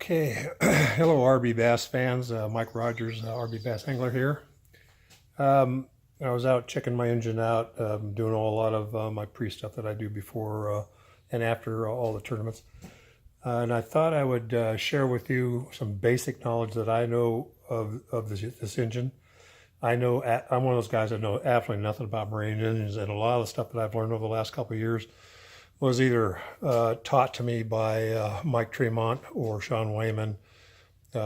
Okay, hello RB Bass fans. Mike Rogers, RB Bass Angler here. I was out checking my engine out, doing a lot of my pre-stuff that I do before and after all the tournaments. And I thought I would share with you some basic knowledge that I know of this engine. I'm one of those guys that know absolutely nothing about marine engines, and a lot of the stuff that I've learned over the last couple of years was either taught to me by Mike Tremont or Sean Wayman,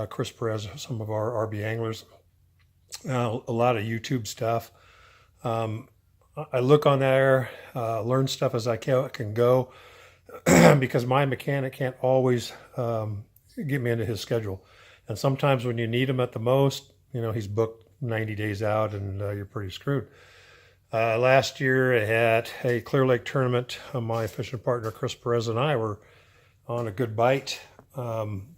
Chris Perez, some of our RB anglers, a lot of YouTube stuff. I look on there, learn stuff as I can go, because my mechanic can't always get me into his schedule. And sometimes when you need him at the most, he's booked 90 days out and you're pretty screwed. Last year at a Clear Lake tournament, my fishing partner Chris Perez and I were on a good bite, and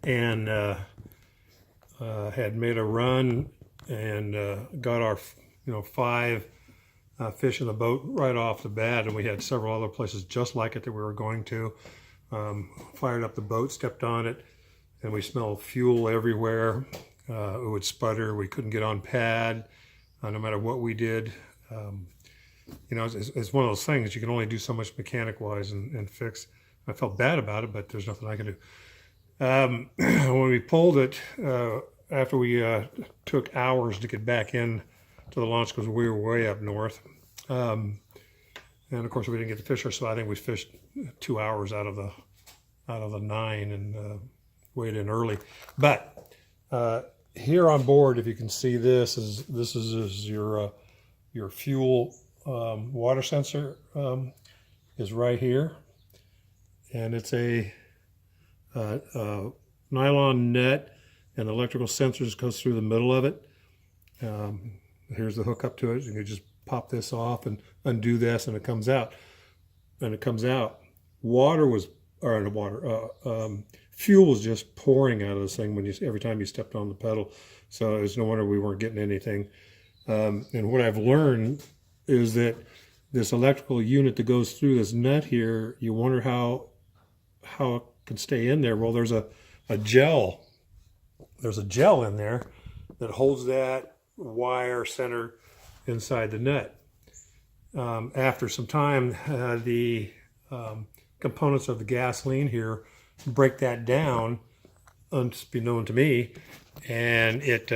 had made a run and got our 5 fish in the boat right off the bat, and we had several other places just like it that we were going to. Fired up the boat, stepped on it, and we smelled fuel everywhere. It would sputter. We couldn't get on pad. No matter what we did. It's one of those things you can only do so much mechanic wise and fix. I felt bad about it, but there's nothing I can do. When we pulled it, after we took hours to get back in to the launch because we were way up north, and of course we didn't get to fish her, so I think we fished 2 hours out of the 9 and weighed in early. But here on board, if you can see, this is your fuel water sensor is right here, and it's a nylon net, and electrical sensors goes through the middle of it. Here's the hook up to it, and you just pop this off and undo this, and it comes out. Fuel was just pouring out of this thing every time you stepped on the pedal. So it's no wonder we weren't getting anything. And what I've learned is that this electrical unit that goes through this nut here, you wonder how it can stay in there. Well, there's a gel. There's a gel in there that holds that wire center inside the nut. After some time, the components of the gasoline here break that down, unbeknown to me, and it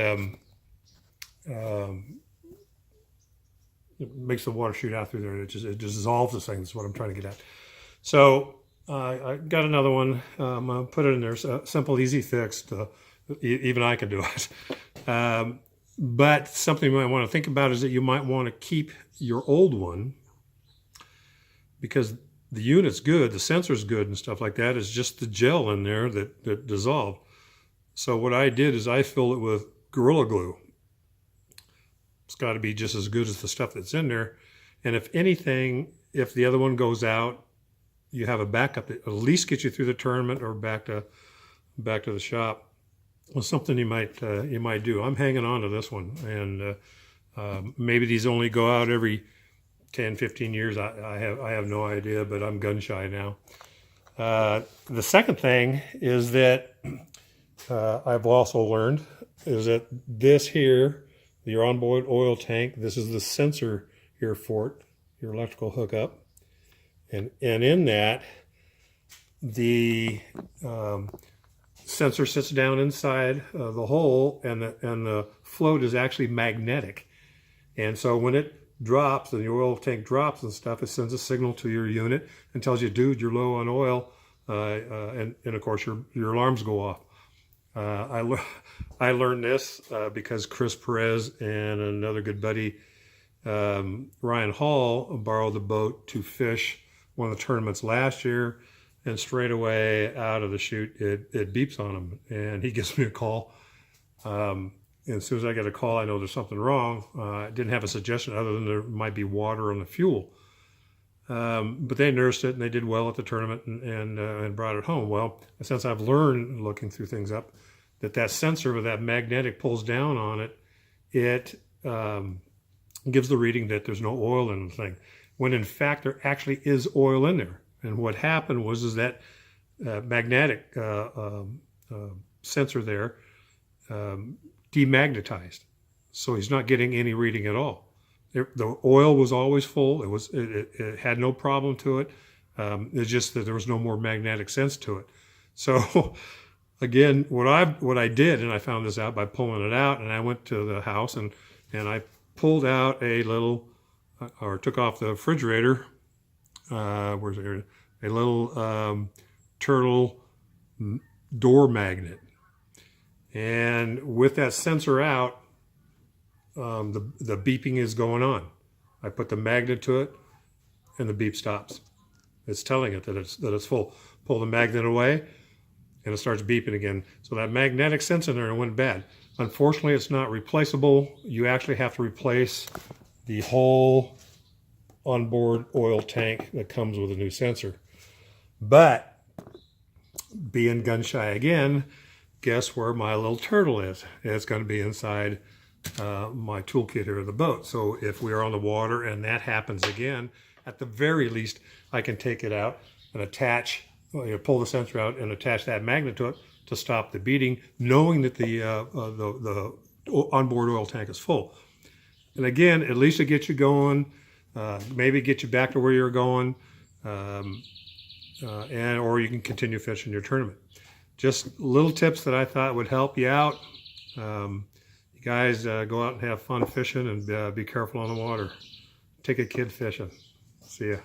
makes the water shoot out through there. It just dissolves this thing. That's what I'm trying to get at. So I got another one. I'll put it in there. It's a simple, easy fix. Even I can do it. But something you might want to think about is that you might want to keep your old one, because the unit's good, the sensor's good and stuff like that. It's just the gel in there that dissolved. So what I did is I filled it with Gorilla Glue. It's got to be just as good as the stuff that's in there. And if anything, if the other one goes out, you have a backup that at least gets you through the tournament or back to the shop. Well, something you might do. I'm hanging on to this one, and maybe these only go out every 10, 15 years. I have no idea, but I'm gun shy now. The second thing is that I've also learned is that this here, your onboard oil tank, this is the sensor here for it, your electrical hookup. And in that, the sensor sits down inside the hole, and the float is actually magnetic. And so when it drops and the oil tank drops and stuff, it sends a signal to your unit and tells you, dude, you're low on oil, and of course your alarms go off. I learned this because Chris Perez and another good buddy, Ryan Hall, borrowed the boat to fish one of the tournaments last year, and straight away out of the chute it beeps on him, and he gives me a call. And as soon as I get a call, I know there's something wrong. I didn't have a suggestion other than there might be water on the fuel. But they nursed it, and they did well at the tournament and brought it home. Well, since I've learned, looking through things up, that sensor with that magnetic pulls down on it, it gives the reading that there's no oil in the thing, when in fact there actually is oil in there. And what happened was that magnetic sensor there demagnetized, so he's not getting any reading at all. The oil was always full. It had no problem to it. It's just that there was no more magnetic sense to it. So again, what I did, and I found this out by pulling it out, and I went to the house and I pulled out a little, or took off the refrigerator. Where's it? A little turtle door magnet, and with that sensor out, the beeping is going on. I put the magnet to it, and the beep stops. It's telling it that it's full. Pull the magnet away, and it starts beeping again. So that magnetic sense in there went bad. Unfortunately, it's not replaceable. You actually have to replace the whole onboard oil tank that comes with a new sensor. But being gun shy again, guess where my little turtle is? It's going to be inside my toolkit here of the boat. So if we are on the water and that happens again, at the very least, I can take it out and attach, pull the sensor out and attach that magnet to it to stop the beating, knowing that the onboard oil tank is full. And again, at least it gets you going, maybe get you back to where you're going, or you can continue fishing your tournament. Just little tips that I thought would help you out. You guys go out and have fun fishing, and be careful on the water. Take a kid fishing. See ya.